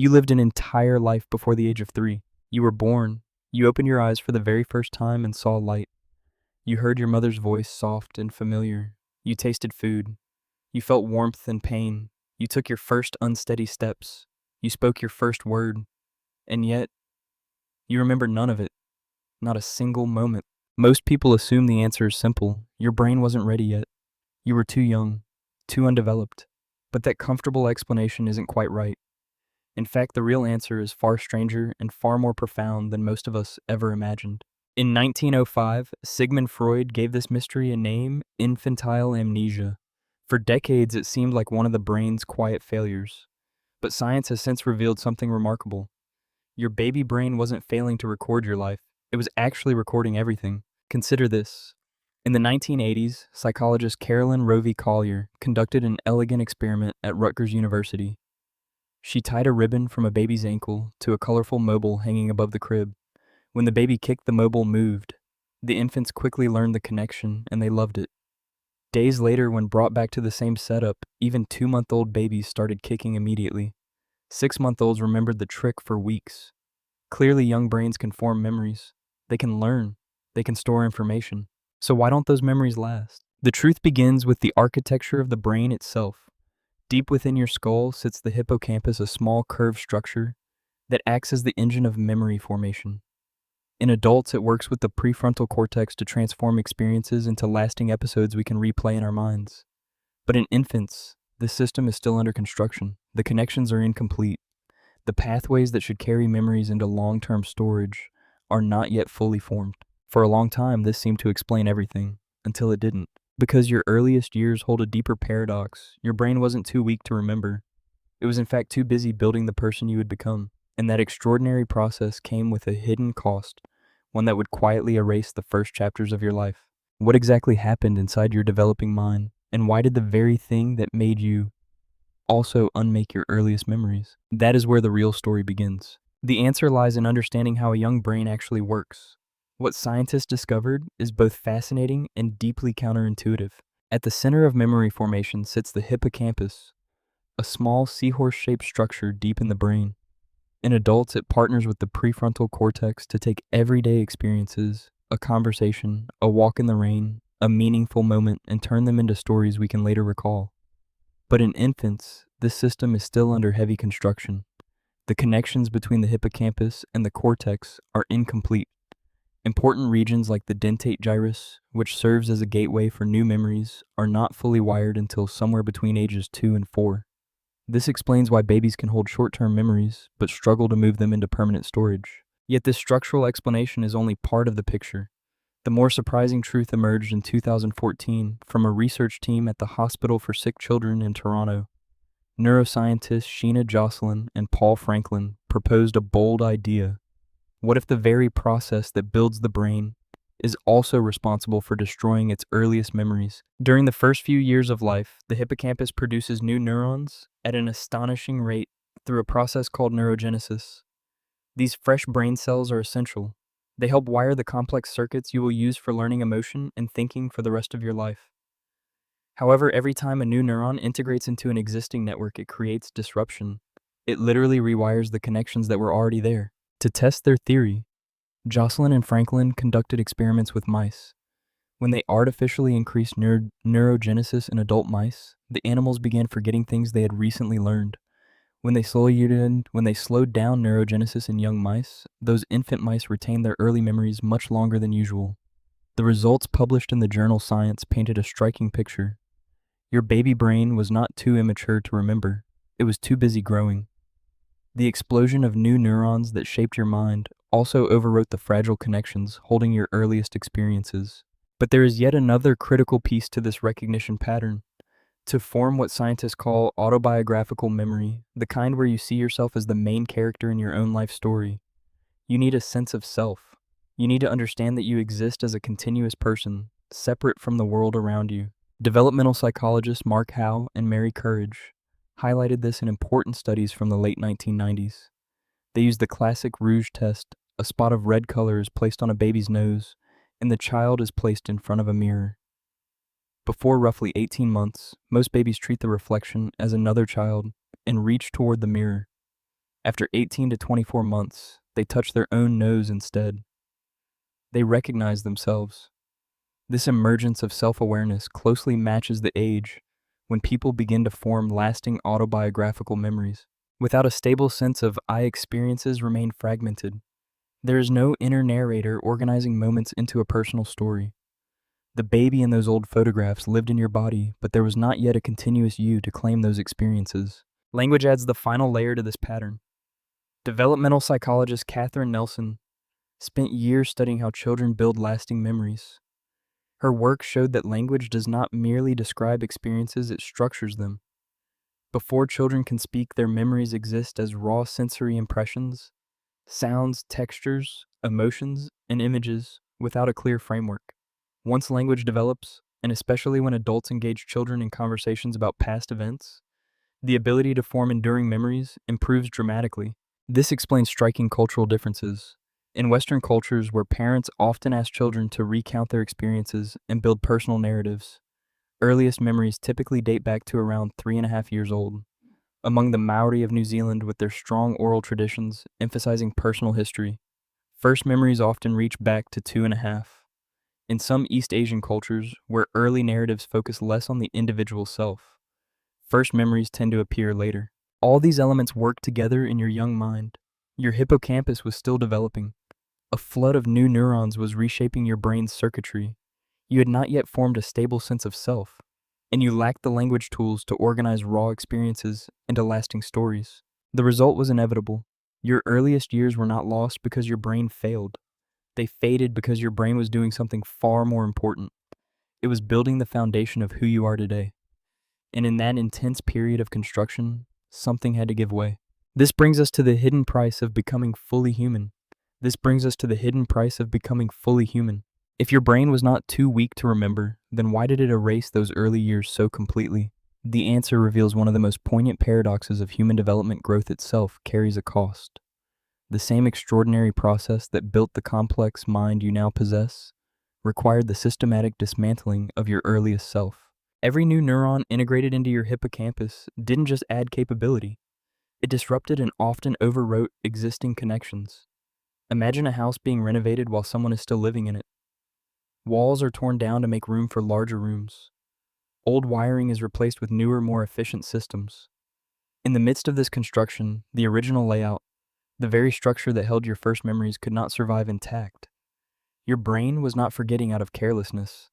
You lived an entire life before the age of 3. You were born. You opened your eyes for the very first time and saw light. You heard your mother's voice, soft and familiar. You tasted food. You felt warmth and pain. You took your first unsteady steps. You spoke your first word. And yet, you remember none of it. Not a single moment. Most people assume the answer is simple. Your brain wasn't ready yet. You were too young, too undeveloped. But that comfortable explanation isn't quite right. In fact, the real answer is far stranger and far more profound than most of us ever imagined. In 1905, Sigmund Freud gave this mystery a name: infantile amnesia. For decades, it seemed like one of the brain's quiet failures. But science has since revealed something remarkable. Your baby brain wasn't failing to record your life. It was actually recording everything. Consider this. In the 1980s, psychologist Carolyn Rovey Collier conducted an elegant experiment at Rutgers University. She tied a ribbon from a baby's ankle to a colorful mobile hanging above the crib. When the baby kicked, the mobile moved. The infants quickly learned the connection, and they loved it. Days later, when brought back to the same setup, even 2-month-old babies started kicking immediately. 6-month-olds remembered the trick for weeks. Clearly, young brains can form memories. They can learn. They can store information. So why don't those memories last? The truth begins with the architecture of the brain itself. Deep within your skull sits the hippocampus, a small curved structure that acts as the engine of memory formation. In adults, it works with the prefrontal cortex to transform experiences into lasting episodes we can replay in our minds. But in infants, this system is still under construction. The connections are incomplete. The pathways that should carry memories into long-term storage are not yet fully formed. For a long time, this seemed to explain everything, until it didn't. Because your earliest years hold a deeper paradox, your brain wasn't too weak to remember. It was in fact too busy building the person you would become. And that extraordinary process came with a hidden cost, one that would quietly erase the first chapters of your life. What exactly happened inside your developing mind? And why did the very thing that made you also unmake your earliest memories? That is where the real story begins. The answer lies in understanding how a young brain actually works. What scientists discovered is both fascinating and deeply counterintuitive. At the center of memory formation sits the hippocampus, a small seahorse-shaped structure deep in the brain. In adults, it partners with the prefrontal cortex to take everyday experiences, a conversation, a walk in the rain, a meaningful moment, and turn them into stories we can later recall. But in infants, this system is still under heavy construction. The connections between the hippocampus and the cortex are incomplete. Important regions like the dentate gyrus, which serves as a gateway for new memories, are not fully wired until somewhere between ages 2 and 4. This explains why babies can hold short-term memories, but struggle to move them into permanent storage. Yet this structural explanation is only part of the picture. The more surprising truth emerged in 2014 from a research team at the Hospital for Sick Children in Toronto. Neuroscientists Sheena Jocelyn and Paul Franklin proposed a bold idea. What if the very process that builds the brain is also responsible for destroying its earliest memories? During the first few years of life, the hippocampus produces new neurons at an astonishing rate through a process called neurogenesis. These fresh brain cells are essential. They help wire the complex circuits you will use for learning emotion and thinking for the rest of your life. However, every time a new neuron integrates into an existing network, it creates disruption. It literally rewires the connections that were already there. To test their theory, Jocelyn and Franklin conducted experiments with mice. When they artificially increased neurogenesis in adult mice, the animals began forgetting things they had recently learned. When they slowed down neurogenesis in young mice, those infant mice retained their early memories much longer than usual. The results published in the journal Science painted a striking picture. Your baby brain was not too immature to remember. It was too busy growing. The explosion of new neurons that shaped your mind also overwrote the fragile connections holding your earliest experiences. But there is yet another critical piece to this recognition pattern. To form what scientists call autobiographical memory, the kind where you see yourself as the main character in your own life story, you need a sense of self. You need to understand that you exist as a continuous person, separate from the world around you. Developmental psychologists Mark Howe and Mary Courage highlighted this in important studies from the late 1990s. They used the classic Rouge test. A spot of red color is placed on a baby's nose, and the child is placed in front of a mirror. Before roughly 18 months, most babies treat the reflection as another child and reach toward the mirror. After 18 to 24 months, they touch their own nose instead. They recognize themselves. This emergence of self-awareness closely matches the age when people begin to form lasting autobiographical memories. Without a stable sense of I, experiences remain fragmented. There is no inner narrator organizing moments into a personal story. The baby in those old photographs lived in your body, but there was not yet a continuous you to claim those experiences. Language adds the final layer to this pattern. Developmental psychologist Catherine Nelson spent years studying how children build lasting memories. Her work showed that language does not merely describe experiences, it structures them. Before children can speak, their memories exist as raw sensory impressions, sounds, textures, emotions, and images without a clear framework. Once language develops, and especially when adults engage children in conversations about past events, the ability to form enduring memories improves dramatically. This explains striking cultural differences. In Western cultures, where parents often ask children to recount their experiences and build personal narratives, earliest memories typically date back to around 3.5 years old. Among the Maori of New Zealand, with their strong oral traditions emphasizing personal history, first memories often reach back to 2.5. In some East Asian cultures, where early narratives focus less on the individual self, first memories tend to appear later. All these elements work together in your young mind. Your hippocampus was still developing. A flood of new neurons was reshaping your brain's circuitry. You had not yet formed a stable sense of self, and you lacked the language tools to organize raw experiences into lasting stories. The result was inevitable. Your earliest years were not lost because your brain failed. They faded because your brain was doing something far more important. It was building the foundation of who you are today. And in that intense period of construction, something had to give way. This brings us to the hidden price of becoming fully human. If your brain was not too weak to remember, then why did it erase those early years so completely? The answer reveals one of the most poignant paradoxes of human development: growth itself carries a cost. The same extraordinary process that built the complex mind you now possess required the systematic dismantling of your earliest self. Every new neuron integrated into your hippocampus didn't just add capability, it disrupted and often overwrote existing connections. Imagine a house being renovated while someone is still living in it. Walls are torn down to make room for larger rooms. Old wiring is replaced with newer, more efficient systems. In the midst of this construction, the original layout, the very structure that held your first memories, could not survive intact. Your brain was not forgetting out of carelessness.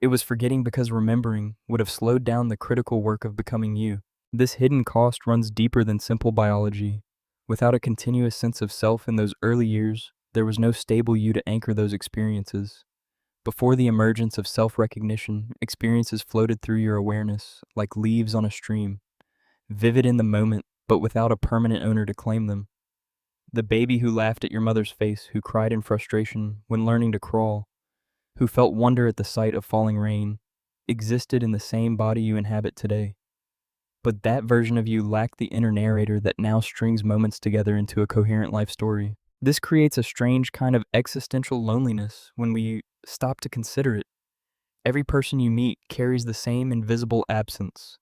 It was forgetting because remembering would have slowed down the critical work of becoming you. This hidden cost runs deeper than simple biology. Without a continuous sense of self in those early years, there was no stable you to anchor those experiences. Before the emergence of self-recognition, experiences floated through your awareness like leaves on a stream, vivid in the moment, but without a permanent owner to claim them. The baby who laughed at your mother's face, who cried in frustration when learning to crawl, who felt wonder at the sight of falling rain, existed in the same body you inhabit today. But that version of you lacked the inner narrator that now strings moments together into a coherent life story. This creates a strange kind of existential loneliness when we stop to consider it. Every person you meet carries the same invisible absence.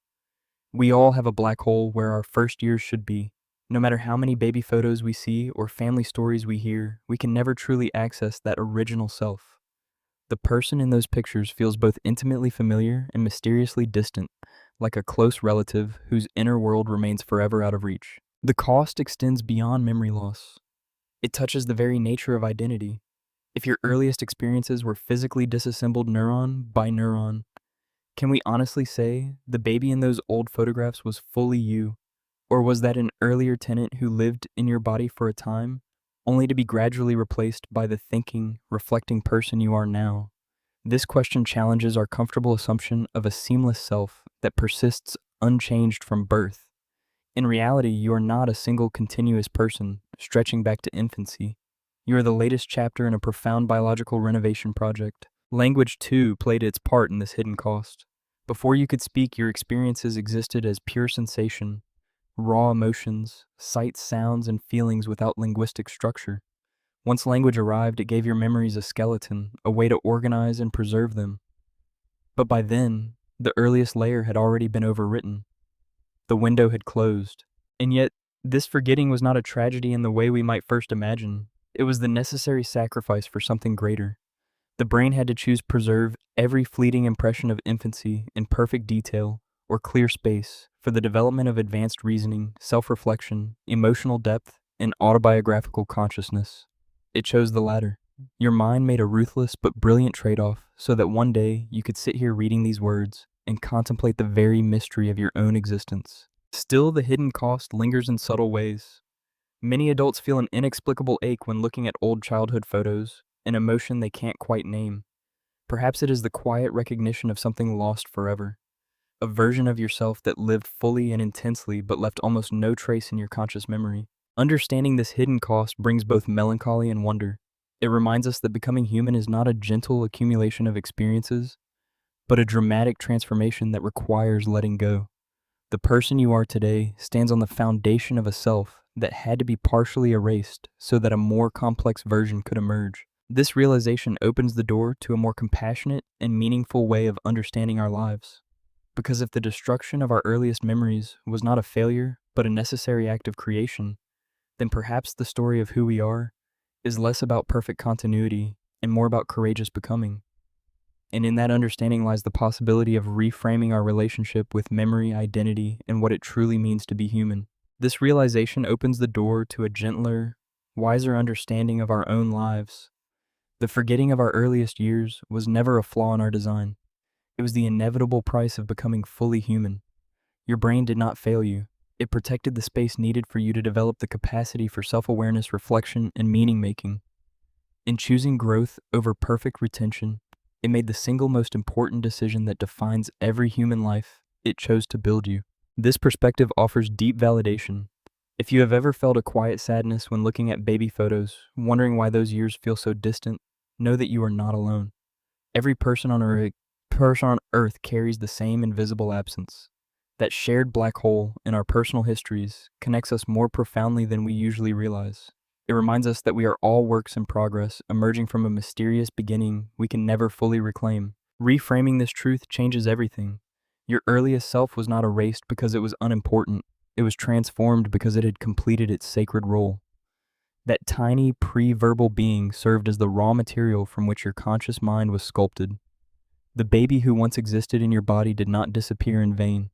We all have a black hole where our first years should be. No matter how many baby photos we see or family stories we hear, we can never truly access that original self. The person in those pictures feels both intimately familiar and mysteriously distant, like a close relative whose inner world remains forever out of reach. The cost extends beyond memory loss. It touches the very nature of identity. If your earliest experiences were physically disassembled neuron by neuron, can we honestly say the baby in those old photographs was fully you? Or was that an earlier tenant who lived in your body for a time, only to be gradually replaced by the thinking, reflecting person you are now? This question challenges our comfortable assumption of a seamless self that persists unchanged from birth. In reality, you are not a single continuous person stretching back to infancy. You are the latest chapter in a profound biological renovation project. Language, too, played its part in this hidden cost. Before you could speak, your experiences existed as pure sensation, raw emotions, sights, sounds, and feelings without linguistic structure. Once language arrived, it gave your memories a skeleton, a way to organize and preserve them. But by then, the earliest layer had already been overwritten. The window had closed. And yet, This forgetting was not a tragedy in the way we might first imagine. It was the necessary sacrifice for something greater. The brain had to choose preserve every fleeting impression of infancy in perfect detail or clear space for the development of advanced reasoning, self-reflection, emotional depth, and autobiographical consciousness. It chose the latter. Your mind made a ruthless but brilliant trade-off so that one day you could sit here reading these words and contemplate the very mystery of your own existence. Still, the hidden cost lingers in subtle ways. Many adults feel an inexplicable ache when looking at old childhood photos, an emotion they can't quite name. Perhaps it is the quiet recognition of something lost forever, a version of yourself that lived fully and intensely but left almost no trace in your conscious memory. Understanding this hidden cost brings both melancholy and wonder. It reminds us that becoming human is not a gentle accumulation of experiences, but a dramatic transformation that requires letting go. The person you are today stands on the foundation of a self that had to be partially erased so that a more complex version could emerge. This realization opens the door to a more compassionate and meaningful way of understanding our lives. Because if the destruction of our earliest memories was not a failure, but a necessary act of creation, then perhaps the story of who we are is less about perfect continuity and more about courageous becoming. And in that understanding lies the possibility of reframing our relationship with memory, identity, and what it truly means to be human. This realization opens the door to a gentler, wiser understanding of our own lives. The forgetting of our earliest years was never a flaw in our design. It was the inevitable price of becoming fully human. Your brain did not fail you. It protected the space needed for you to develop the capacity for self-awareness, reflection, and meaning-making. In choosing growth over perfect retention, it made the single most important decision that defines every human life. It chose to build you. This perspective offers deep validation. If you have ever felt a quiet sadness when looking at baby photos, wondering why those years feel so distant, know that you are not alone. Every person on Earth carries the same invisible absence. That shared black hole in our personal histories connects us more profoundly than we usually realize. It reminds us that we are all works in progress, emerging from a mysterious beginning we can never fully reclaim. Reframing this truth changes everything. Your earliest self was not erased because it was unimportant. It was transformed because it had completed its sacred role. That tiny pre-verbal being served as the raw material from which your conscious mind was sculpted. The baby who once existed in your body did not disappear in vain.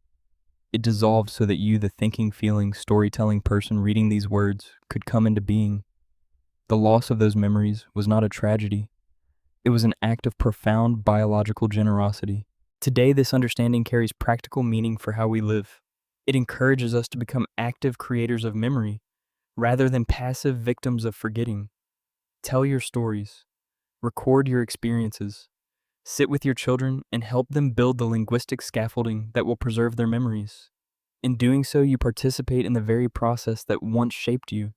It dissolved so that you, the thinking, feeling, storytelling person reading these words, could come into being. The loss of those memories was not a tragedy. It was an act of profound biological generosity. Today, this understanding carries practical meaning for how we live. It encourages us to become active creators of memory, rather than passive victims of forgetting. Tell your stories. Record your experiences. Sit with your children and help them build the linguistic scaffolding that will preserve their memories. In doing so, you participate in the very process that once shaped you.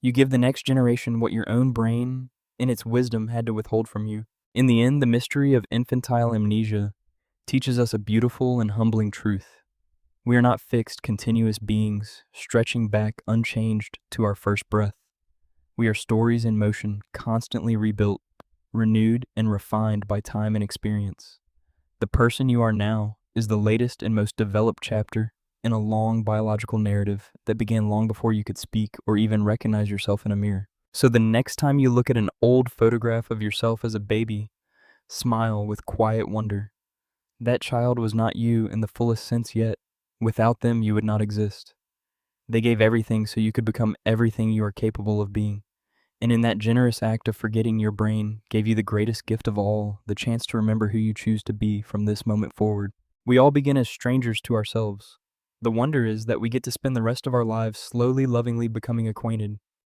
You give the next generation what your own brain, in its wisdom, had to withhold from you. In the end, the mystery of infantile amnesia teaches us a beautiful and humbling truth. We are not fixed, continuous beings, stretching back unchanged to our first breath. We are stories in motion, constantly rebuilt, renewed, and refined by time and experience. The person you are now is the latest and most developed chapter in a long biological narrative that began long before you could speak or even recognize yourself in a mirror. So the next time you look at an old photograph of yourself as a baby, smile with quiet wonder. That child was not you in the fullest sense yet. Without them, you would not exist. They gave everything so you could become everything you are capable of being. And in that generous act of forgetting, your brain gave you the greatest gift of all, the chance to remember who you choose to be from this moment forward. We all begin as strangers to ourselves. The wonder is that we get to spend the rest of our lives slowly, lovingly becoming acquainted.